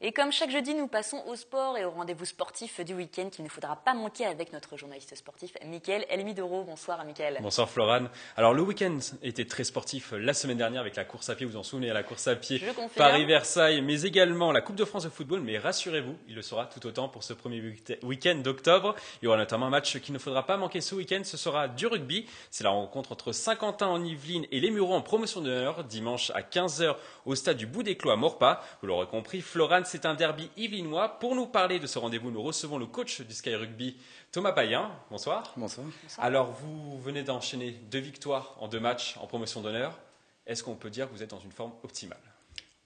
Et comme chaque jeudi, nous passons au sport et au rendez-vous sportif du week-end qu'il ne faudra pas manquer avec notre journaliste sportif, Mickaël Elmidoro. Bonsoir, Mickaël. Bonsoir, Florane. Alors, le week-end était très sportif la semaine dernière avec la course à pied. Vous vous en souvenez, à la course à pied Paris-Versailles, mais également la Coupe de France de football. Mais rassurez-vous, il le sera tout autant pour ce premier week-end d'octobre. Il y aura notamment un match qu'il ne faudra pas manquer ce week-end. Ce sera du rugby. C'est la rencontre entre Saint-Quentin en Yvelines et les Mureaux en promotion d'honneur, dimanche à 15h au stade du Bout des Clos à Maurepas. Vous l'aurez compris, Florane, c'est un derby yvelinois. Pour nous parler de ce rendez-vous, nous recevons le coach du Sky Rugby, Thomas Payen. Bonsoir. Bonsoir. Alors, vous venez d'enchaîner 2 victoires en 2 matchs en promotion d'honneur. Est-ce qu'on peut dire que vous êtes dans une forme optimale?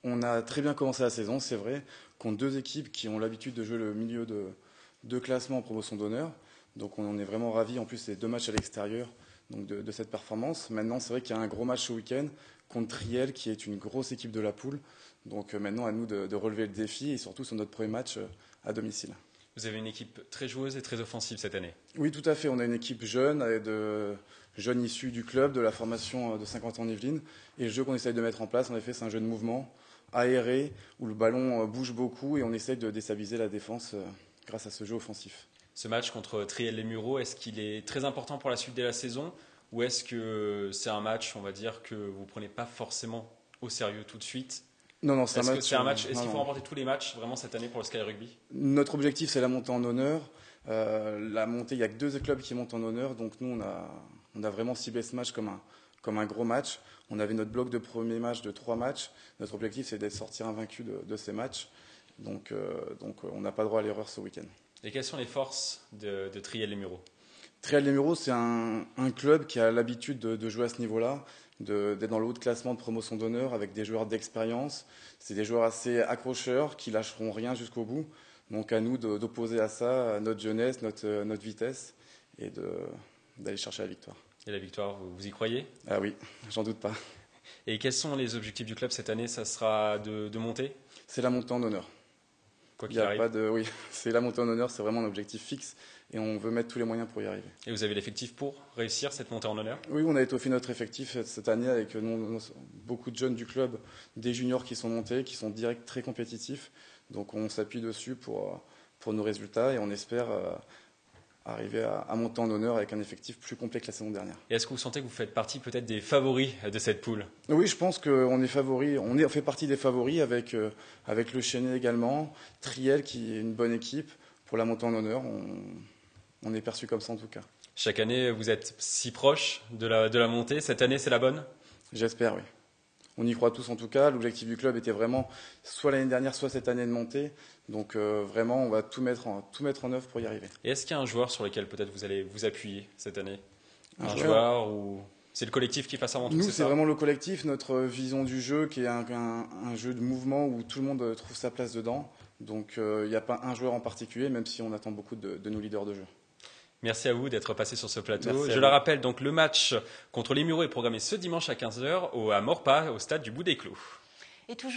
On a très bien commencé la saison, c'est vrai, contre 2 équipes qui ont l'habitude de jouer le milieu de classement en promotion d'honneur. Donc on en est vraiment ravis. En plus, c'est 2 matchs à l'extérieur donc de cette performance. Maintenant, c'est vrai qu'il y a un gros match ce week-end contre Triel, qui est une grosse équipe de la poule. Donc maintenant, à nous de relever le défi et surtout sur notre premier match à domicile. Vous avez une équipe très joueuse et très offensive cette année. Oui, tout à fait. On a une équipe jeune, avec de jeunes issus du club, de la formation de Saint-Quentin en Yvelines. Et le jeu qu'on essaye de mettre en place, en effet, c'est un jeu de mouvement aéré, où le ballon bouge beaucoup et on essaye de déstabiliser la défense grâce à ce jeu offensif. Ce match contre Triel-les-Mureaux, est-ce qu'il est très important pour la suite de la saison? Ou est-ce que c'est un match, on va dire, que vous ne prenez pas forcément au sérieux tout de suite? Non, c'est un match. Est-ce qu'il faut remporter tous les matchs vraiment cette année pour le Sky Rugby? Notre objectif, c'est la montée en honneur. La montée, il n'y a que 2 clubs qui montent en honneur. Donc nous, on a vraiment ciblé ce match comme un gros match. On avait notre bloc de premier match de 3 matchs. Notre objectif, c'est d'être sortir invaincu de ces matchs. Donc on n'a pas droit à l'erreur ce week-end. Et quelles sont les forces de Triel-les-Mureaux? Triel-les-Mureaux, c'est un club qui a l'habitude de jouer à ce niveau-là, d'être dans le haut de classement de promotion d'honneur avec des joueurs d'expérience. C'est des joueurs assez accrocheurs qui lâcheront rien jusqu'au bout. Donc à nous d'opposer à ça notre jeunesse, notre vitesse et d'aller chercher la victoire. Et la victoire, vous y croyez? Ah oui, j'en doute pas. Et quels sont les objectifs du club cette année? Ça sera de monter? C'est la montée en honneur. Quoi qu'il arrive. Oui, c'est la montée en honneur, c'est vraiment un objectif fixe et on veut mettre tous les moyens pour y arriver. Et vous avez l'effectif pour réussir cette montée en honneur? Oui, on a étoffé notre effectif cette année avec beaucoup de jeunes du club, des juniors qui sont montés, qui sont direct très compétitifs. Donc on s'appuie dessus pour nos résultats et on espère arriver à monter en honneur avec un effectif plus complet que la saison dernière. Et est-ce que vous sentez que vous faites partie peut-être des favoris de cette poule? Oui, je pense qu'on est favoris. On fait partie des favoris avec le Chesnay également, Triel qui est une bonne équipe pour la montée en honneur. On est perçu comme ça en tout cas. Chaque année, vous êtes si proche de la montée. Cette année, c'est la bonne? J'espère, oui. On y croit tous en tout cas. L'objectif du club était vraiment soit l'année dernière, soit cette année de monter. Donc vraiment, on va tout mettre en œuvre pour y arriver. Et est-ce qu'il y a un joueur sur lequel peut-être vous allez vous appuyer cette année? Un joueur ou c'est le collectif qui passe avant tout? Nous, c'est vraiment le collectif, notre vision du jeu qui est un jeu de mouvement où tout le monde trouve sa place dedans. Donc il n'y a pas un joueur en particulier, même si on attend beaucoup de nos leaders de jeu. Merci à vous d'être passé sur ce plateau. Merci Je le rappelle, donc le match contre les Mureaux est programmé ce dimanche à 15h à Maurepas, au stade du Bout des Clos. Et toujours